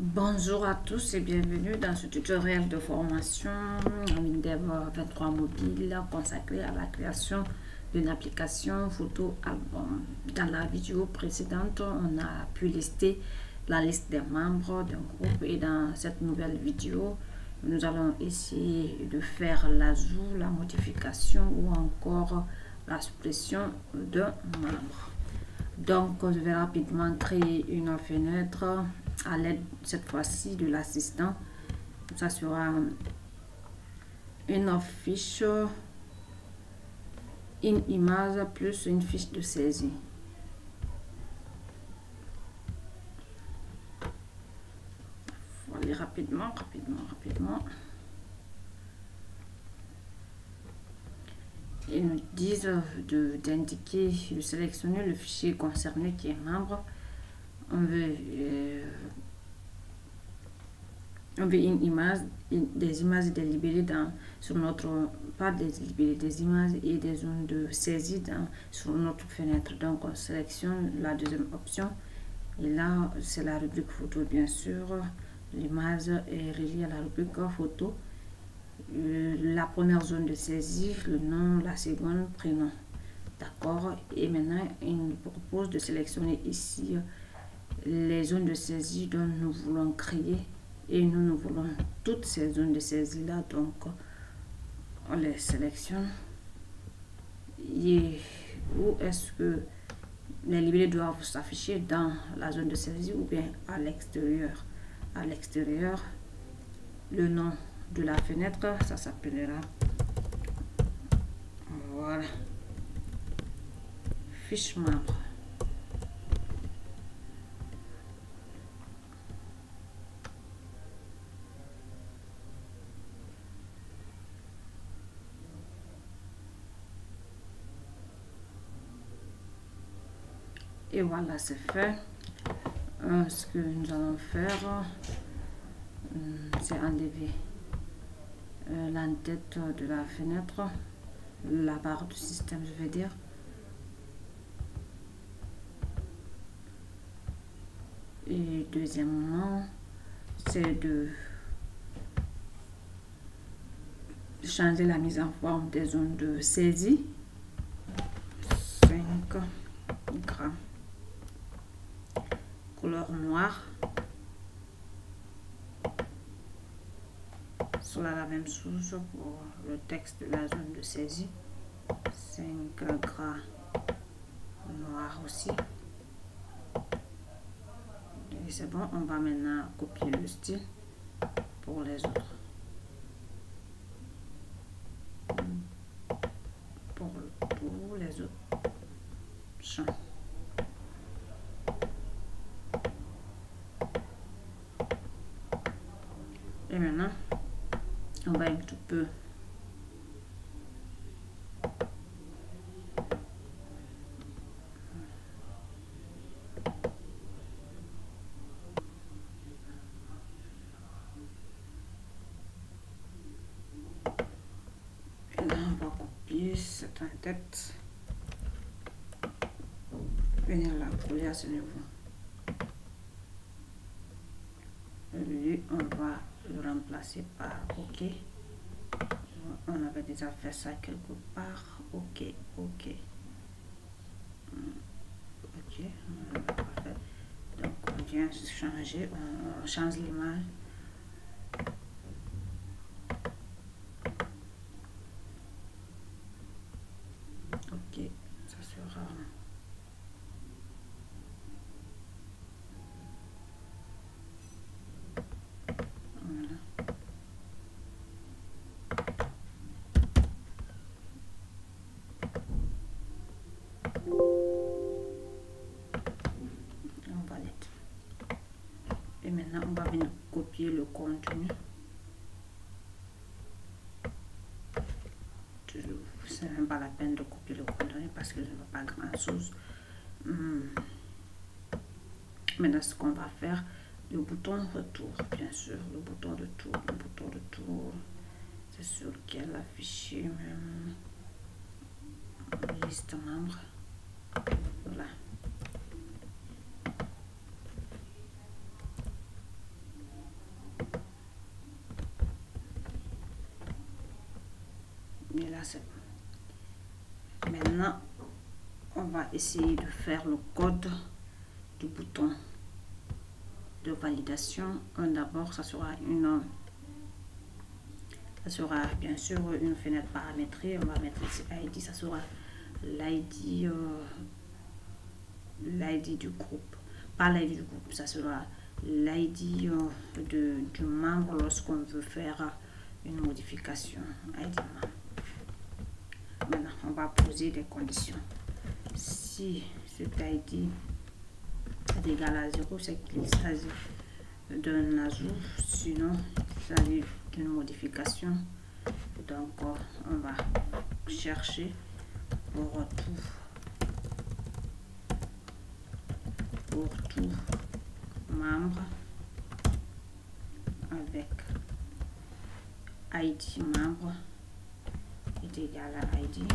Bonjour à tous et bienvenue dans ce tutoriel de formation Windev 23 mobile consacré à la création d'une application photo album. Dans la vidéo précédente, on a pu lister la liste des membres d'un groupe et dans cette nouvelle vidéo, nous allons essayer de faire l'ajout, la modification ou encore la suppression d'un membre. Donc, je vais rapidement créer une fenêtre à l'aide cette fois-ci de l'assistant. Ça sera une fiche, une image plus une fiche de saisie. Il faut aller rapidement. Ils nous disent d'indiquer, de sélectionner le fichier concerné qui est membre. On veut une image, des images délibérées sur notre, pas délibérées, des images et des zones de saisie sur notre fenêtre. Donc on sélectionne la deuxième option et là c'est la rubrique photo bien sûr. L'image est reliée à la rubrique photo. La première zone de saisie, le nom, la seconde, prénom. D'accord. Et maintenant, il nous propose de sélectionner ici les zones de saisie dont nous voulons créer. Et nous voulons toutes ces zones de saisie là. Donc, on les sélectionne. Et où est-ce que les libellés doivent s'afficher dans la zone de saisie ou bien à l'extérieur? À l'extérieur, le nom de la fenêtre, ça s'appellera, voilà, fiche membre. Et voilà, c'est fait. Ce que nous allons faire, c'est enlever l'entête de la fenêtre, la barre du système, je vais dire. Et deuxièmement, c'est de changer la mise en forme des zones de saisie. 5 grammes. Couleur noire. Cela la même chose pour le texte de la zone de saisie. 5 gras noir aussi. Et c'est bon, on va maintenant copier le style pour les autres. Pour tous les autres champs. Et maintenant, on va un petit peu cette en-tête, venir la coller à ce niveau. Lui, on va le remplacer par OK. On avait déjà fait ça quelque part. OK. Parfait. Donc on vient changer, on change l'image. OK, ça sera voilà. On valide. Et maintenant on va venir copier le contenu. C'est même pas la peine de copier le contenu parce que je ne veux pas grand chose. Maintenant ce qu'on va faire, le bouton retour, bien sûr, le bouton de tour, c'est sur lequel afficher même liste membres. Voilà. c'est bon. Maintenant, on va essayer de faire le code du bouton de validation. D'abord, ça sera bien sûr une fenêtre paramétrée. On va mettre ici ID, ça sera l'ID du groupe, pas l'ID du groupe, ça sera l'ID du membre lorsqu'on veut faire une modification. ID membre. Maintenant, on va poser des conditions. Si cet ID est égal à 0, c'est qu'il s'agit d'un ajout, sinon il s'agit d'une modification. Donc on va chercher pour tout membre avec ID membre est égal à ID.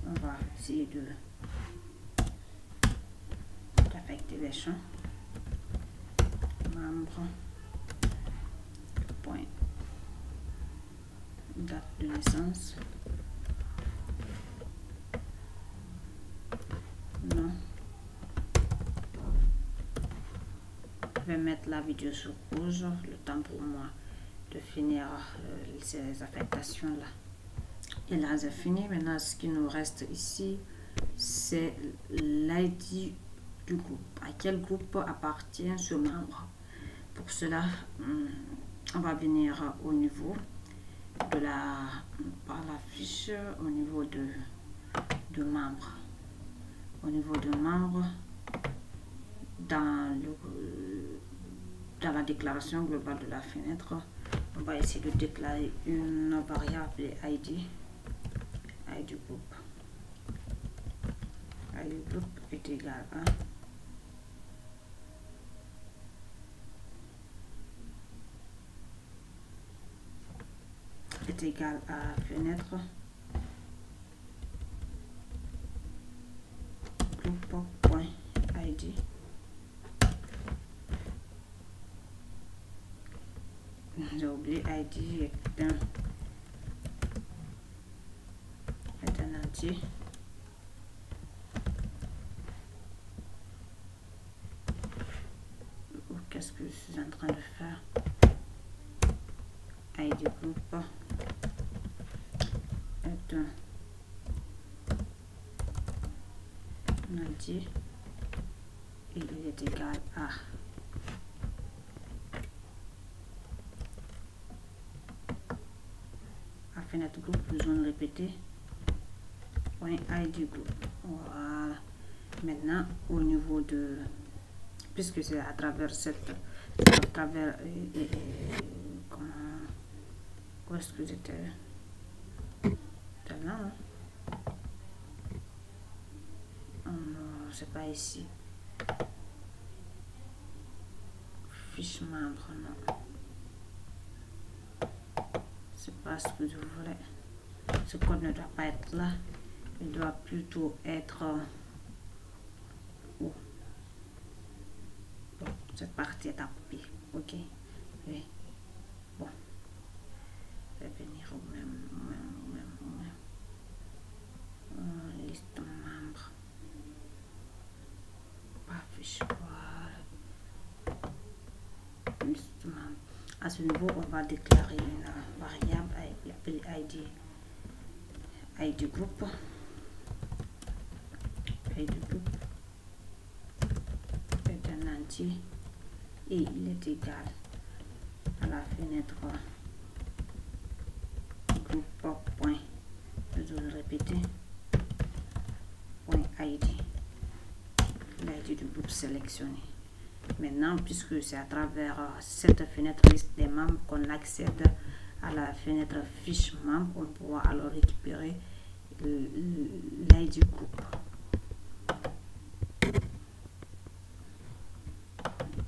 On va essayer d'affecter les champs. Membre, point, date de naissance, non. Je vais mettre la vidéo sur pause, le temps pour moi de finir ces affectations là. Et là c'est fini. Maintenant ce qui nous reste ici, c'est l'ID du groupe. À quel groupe appartient ce membre? Pour cela, on va venir au niveau de la fiche, au niveau de membre. Au niveau de membre, dans la déclaration globale de la fenêtre, on va essayer de déclarer une variable ID groupe. ID groupe est égal à fenêtre groupe.id. J'ai oublié ID est un entier. Qu'est-ce que je suis en train de faire? ID groupe est un entier et il est égal à fenêtre groupe, zone répétée, point ID group. Voilà. Maintenant, au niveau de, puisque c'est à travers comment, où est-ce que j'étais là, hein? Oh non, c'est pas ici. Fiche membre, non. C'est pas ce que je voulais. Ce code ne doit pas être là. Il doit plutôt être où? Bon, cette partie est à copier. Ok. Oui. Bon. Je vais venir au même. Liste membre. Pas fiche. Voilà. Liste membre. À ce niveau, on va déclarer une variable appelée ID group. ID group est un entier et il est égal à la fenêtre groupe point, je vais répéter, point ID, l'ID du groupe sélectionné. Maintenant, puisque c'est à travers cette fenêtre liste des membres qu'on accède à la fenêtre fiche membre, on pourra alors récupérer l'ID groupe.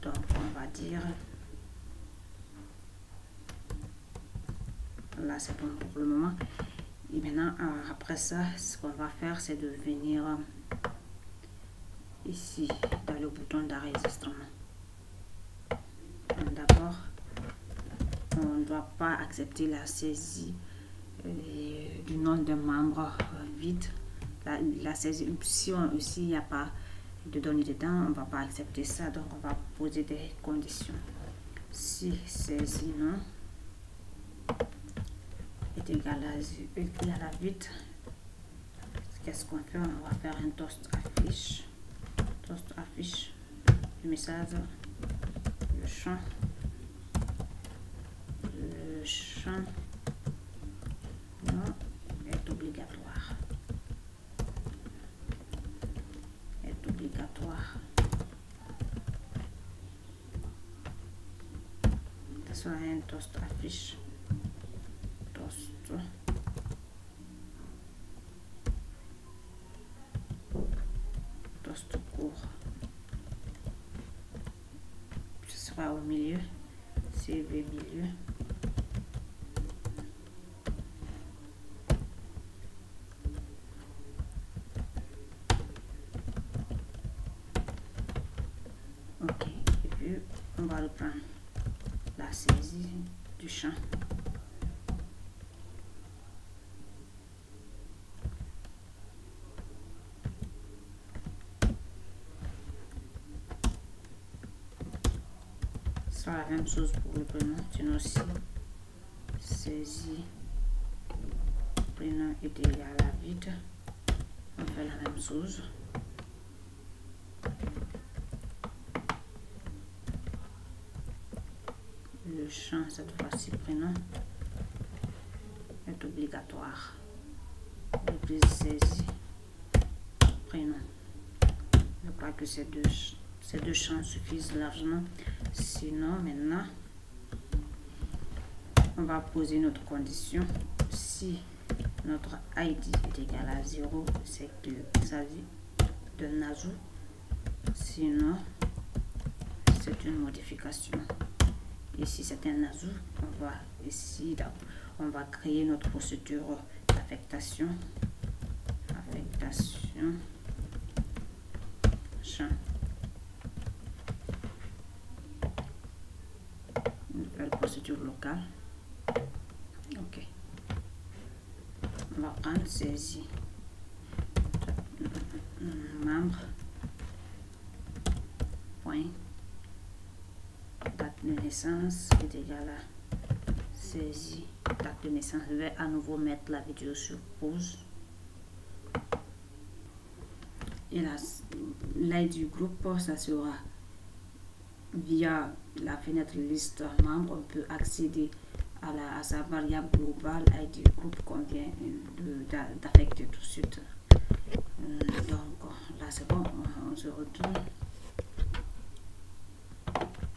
Donc, on va dire, là c'est bon pour le moment. Et maintenant, après ça, ce qu'on va faire, c'est de venir ici dans le bouton d'enregistrement. d'abord, on ne doit pas accepter la saisie du nom d'un membre vide. La saisie, si il n'y a pas de données dedans, on ne va pas accepter ça, donc on va poser des conditions. Si saisie non est égal à vide, qu'est-ce qu'on fait? On va faire un toast affiche le message, le champ non est obligatoire. Ce sera un toast affiche, toast court. Ce sera au milieu, CV milieu. Ok, et puis on va reprendre la saisie du champ. Ce sera la même chose pour le prénom, sinon aussi saisie prénom est égal à vide, on fait la même chose. Le champ, cette fois-ci prénom, est obligatoire. Reprise saisie prénom. Je crois que ces deux champs suffisent largement. Sinon, maintenant, on va poser notre condition. Si notre ID est égal à 0, c'est qu'il s'agit d'un ajout. Sinon, c'est une modification. Ici, c'est un ajout. On va créer notre procédure d'affectation. Champ. Une nouvelle procédure locale. Ok. On va prendre saisie. Membre. Point. Date de naissance est égal à saisie. Date de naissance. Je vais à nouveau mettre la vidéo sur pause. Et l'ID du groupe, ça sera via la fenêtre liste membre. On peut accéder à sa variable globale ID groupe qu'on vient d'affecter tout de suite. Donc là c'est bon, on se retourne.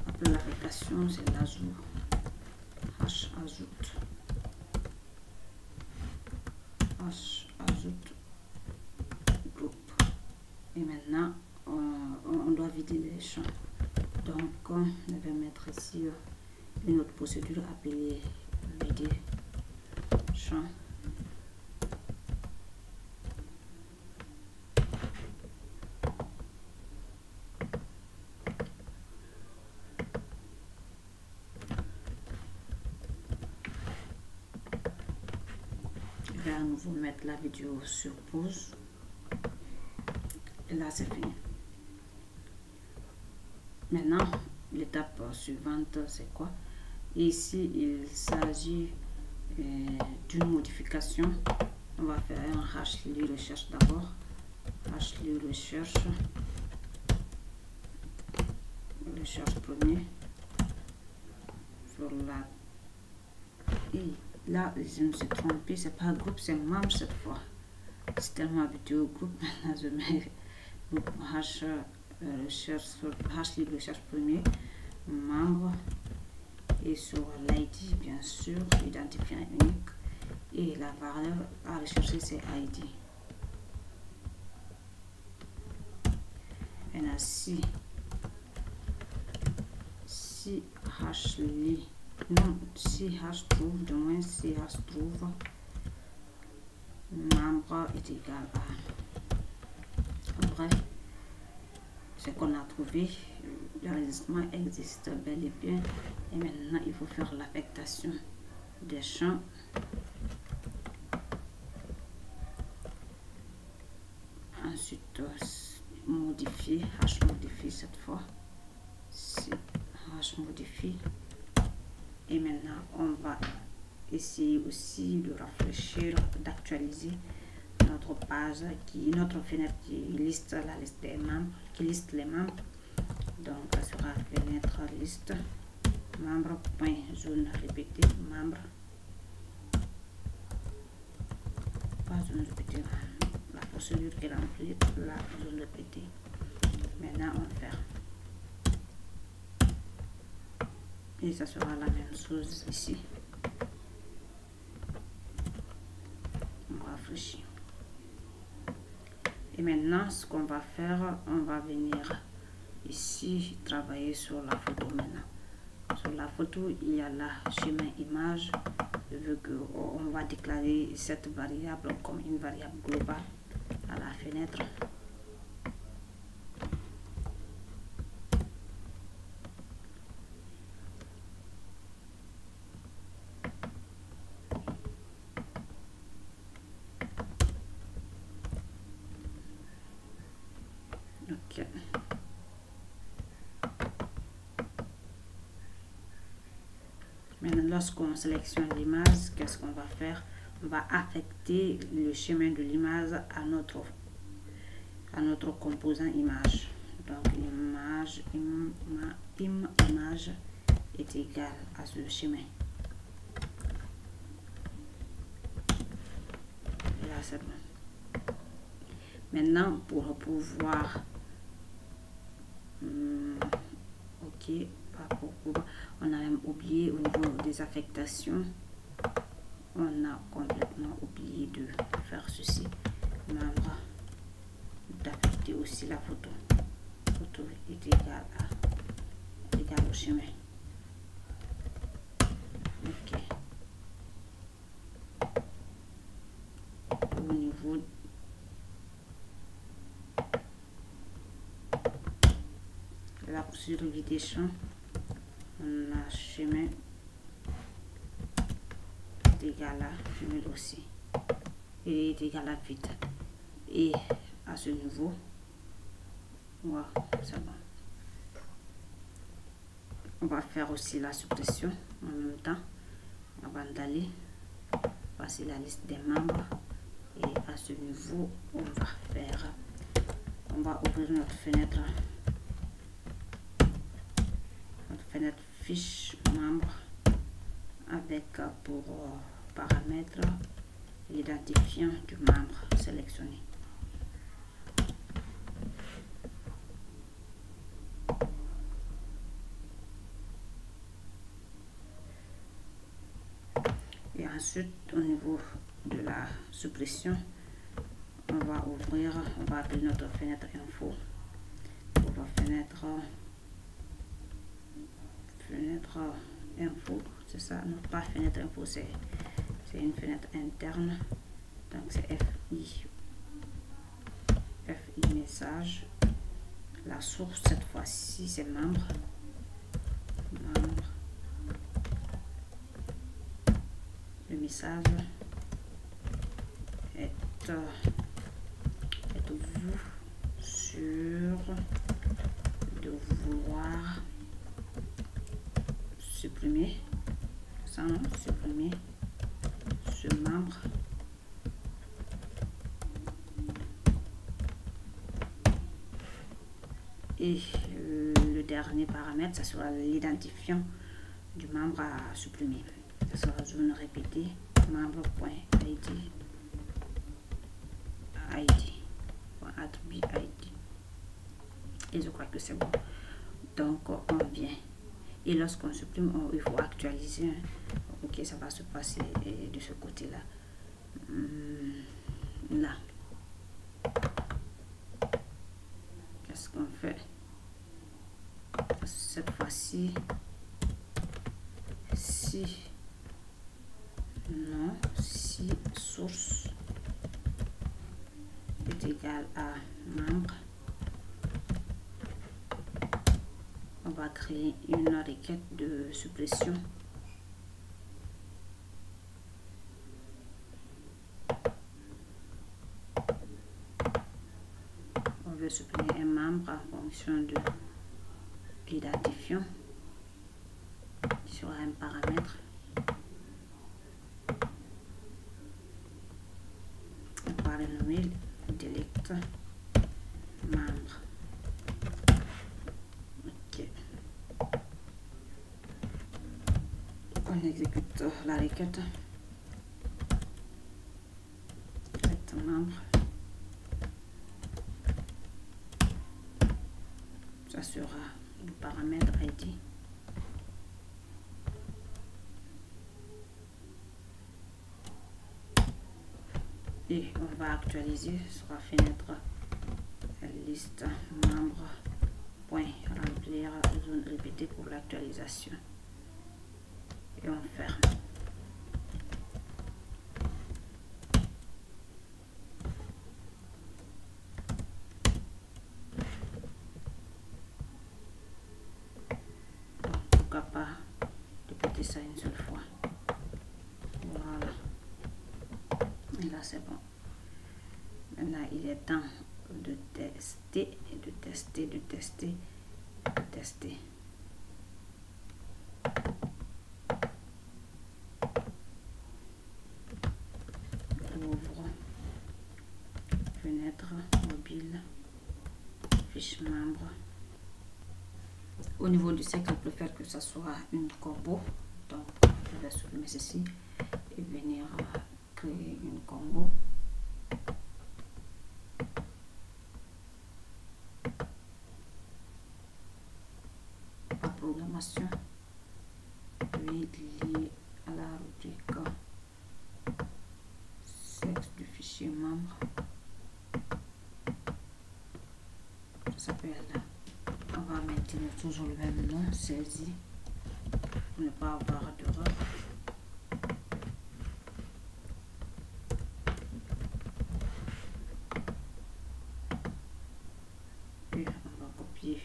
Après l'affectation, c'est l'ajout. Ajoute. Ajoute groupe. Et maintenant, on doit vider les champs. Donc, je vais mettre ici une autre procédure appelée vider champ. Je vais à nouveau mettre la vidéo sur pause. Et là, c'est fini. Maintenant, l'étape suivante, c'est quoi? Ici, il s'agit d'une modification. On va faire un #li recherche d'abord. #li recherche premier. Voilà. Et là, je me suis trompée, c'est pas groupe, c'est membre cette fois. C'est tellement habitué au groupe. Maintenant, je mets groupe #li recherche premier, membre, et sur l'ID, bien sûr, identifiant unique, et la variable à rechercher, c'est ID. Et là, si #li, non, si #trouve, du moins si #trouve membre est égal à, bref, ce qu'on a trouvé, l'enregistrement existe bel et bien. Et maintenant, il faut faire l'affectation des champs. Ensuite, modifier, H modifie cette fois. C'est H modifie. Et maintenant, on va essayer aussi de rafraîchir, d'actualiser notre page, notre fenêtre qui liste la liste des membres, qui liste les membres. Donc, ça sera fenêtre liste membre point zone répétée membre, pas zone répétée, la procédure est remplie, la zone répétée. Maintenant, on va faire et ça sera la même chose ici. On rafraîchit. Et maintenant, ce qu'on va faire, on va venir ici travailler sur la photo maintenant. Sur la photo, il y a la chemin image. Je veux qu'on va déclarer cette variable comme une variable globale à la fenêtre. Ok. Maintenant, lorsqu'on sélectionne l'image, qu'est-ce qu'on va faire? On va affecter le chemin de l'image à notre composant image. Donc, image est égal à ce chemin. Et là, c'est bon. Maintenant, pour pouvoir... ok, pas beaucoup. On a même oublié au niveau des affectations. On a complètement oublié de faire ceci. Membre, d'affecter aussi la photo. Photo est égale au chemin. Ok. Au niveau de la procédure vider champ, on a chemin est égal à chemin aussi. Et est égal à vide. Et à ce niveau, voilà, c'est bon. On va faire aussi la suppression en même temps. Avant d'aller passer la liste des membres. Et à ce niveau, on va ouvrir notre fenêtre fiche membre avec pour paramètre l'identifiant du membre sélectionné. Et ensuite, au niveau de la suppression, on va appeler notre fenêtre info. Pour la fenêtre info, c'est ça, non pas fenêtre info, c'est une fenêtre interne. Donc c'est FI message. La source cette fois-ci c'est membre. Le message êtes-vous sûr de vouloir supprimer ce membre? Et le dernier paramètre, ça sera l'identifiant du membre à supprimer. Ça sera zone répétée membre.id attribut ID. Et je crois que c'est bon. Donc on vient. Et lorsqu'on supprime, il faut actualiser. Ok, ça va se passer de ce côté-là. Là. Qu'est-ce qu'on fait? Cette fois-ci, si source est égal à membre, on va créer une requête de suppression. On veut supprimer un membre en fonction de l'identifiant qui sera un paramètre. On va le nommer delete membre. Ok. On exécute la requête. Delete membre. Ça sera le paramètre ID. Et on va actualiser sur la fenêtre liste membre point remplir zone répétée pour l'actualisation. Et on ferme. Pourquoi pas répéter ça une seule fois. Voilà. Et là c'est bon. Maintenant il est temps de tester et de tester, de tester, de tester. Ouvre fenêtre mobile, fiche membre. Au niveau du cercle, je préfère que ça soit une combo. Donc je vais supprimer ceci et venir créer une combo. La programmation, puis lié à la rubrique sexe du fichier membre. Ça s'appelle, on va maintenir toujours le même nom, saisi, pour ne pas avoir d'erreur. Et on va copier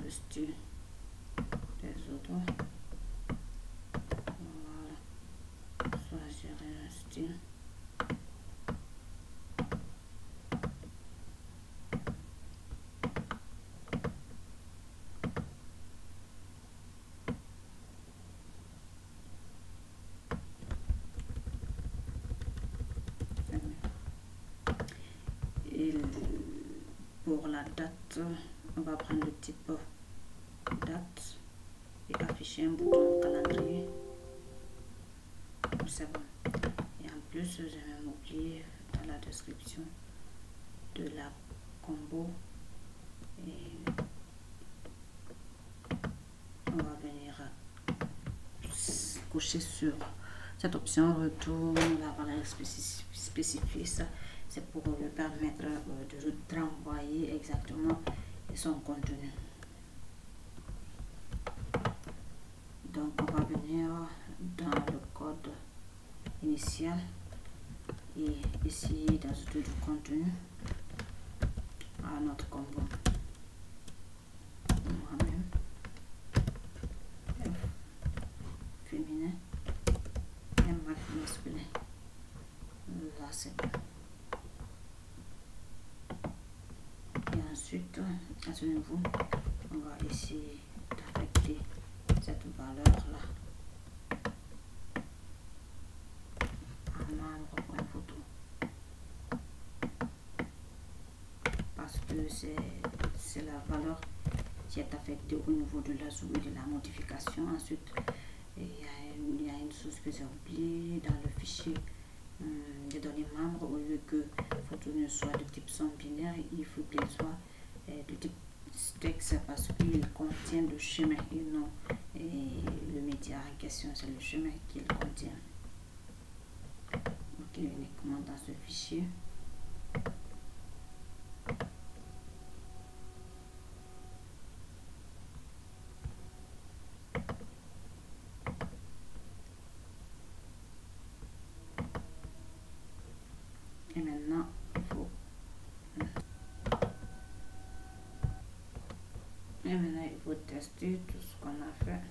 le style des autres. Voilà, choisir un style. Et pour la date, on va prendre le type date et afficher un bouton calendrier. C'est bon. Et en plus, je vais m'oublier dans la description de la combo. Et on va venir cocher sur cette option retourne la valeur spécifiée. Ça, c'est pour lui permettre de renvoyer exactement son contenu. Donc on va venir dans le code initial et ici d'ajouter du contenu à notre combo. Moi-même, féminin et masculin. Là c'est bon. Et ensuite, à ce niveau, on va essayer d'affecter cette valeur là en membre pour une photo, parce que c'est la valeur qui est affectée au niveau de l'ajout et de la modification. Ensuite, il y a une chose que j'ai oubliée dans le fichier des données membres. Au lieu que photo ne soit de type son binaire, il faut qu'elle soit de type texte, parce qu'il contient le chemin et non le média en question, c'est le chemin qu'il contient. Ok, uniquement dans ce fichier. Et maintenant, il faut Et maintenant, il faut tester tout ce qu'on a fait.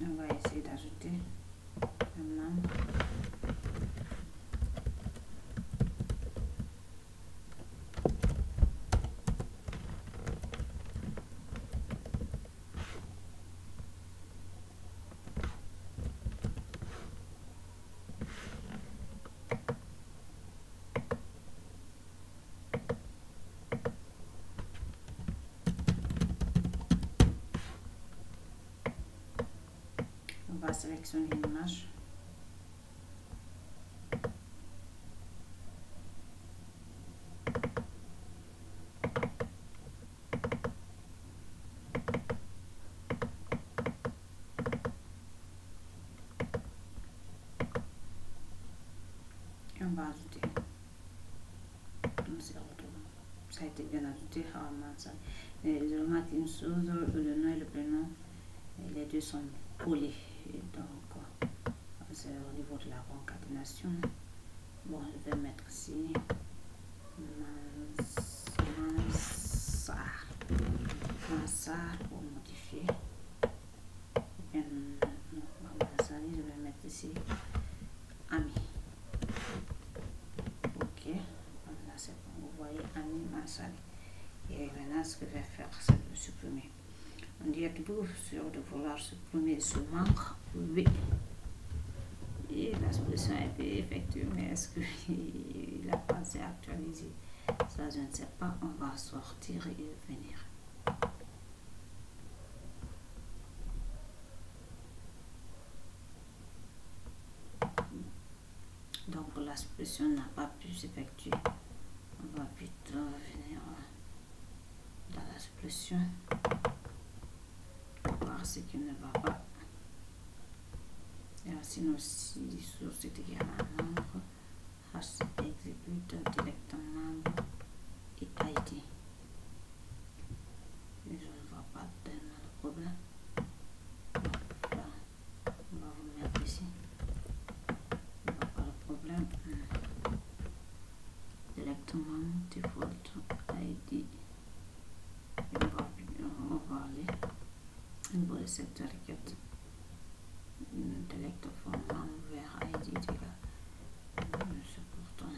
On va essayer d'ajouter un membre. On va sélectionner l'image. Et on va ajouter. Ça a été bien ajouté. Je remarque une chose, le nom et le prénom, les deux sont collés. Donc, c'est au niveau de la concaténation. Bon, je vais mettre ici Mansar pour modifier. Bien, non, je vais mettre ici Ami. Ok, là c'est bon, vous voyez Ami Mansari. Et maintenant, ce que je vais faire, c'est de le supprimer. On dit êtes-vous sûr de vouloir supprimer ce manque? Oui. Et la solution a été effectuée, mais est-ce qu'il n'a pas été actualisé? Ça, je ne sais pas. On va sortir et venir. Donc, la solution n'a pas pu s'effectuer. On va vite revenir dans la solution pour voir ce qui ne va pas. Et sinon, si sur cet égal à membre, H exécute direct en membre et ID. Et je ne vois pas tellement de problème. Donc là, on va vous mettre ici. On va pas de problème. Directement default ID. Et on va aller au niveau de cette requête. Intellect format vers ID c'est pourtant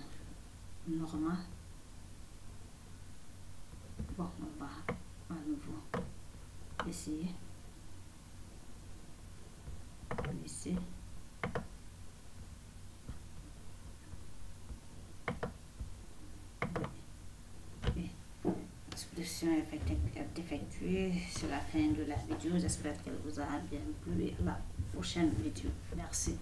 normal. Bon, on va à nouveau essayer ici. La solution est effectuée. C'est la fin de la vidéo. J'espère qu'elle vous a bien plu. Et à la prochaine vidéo. Merci.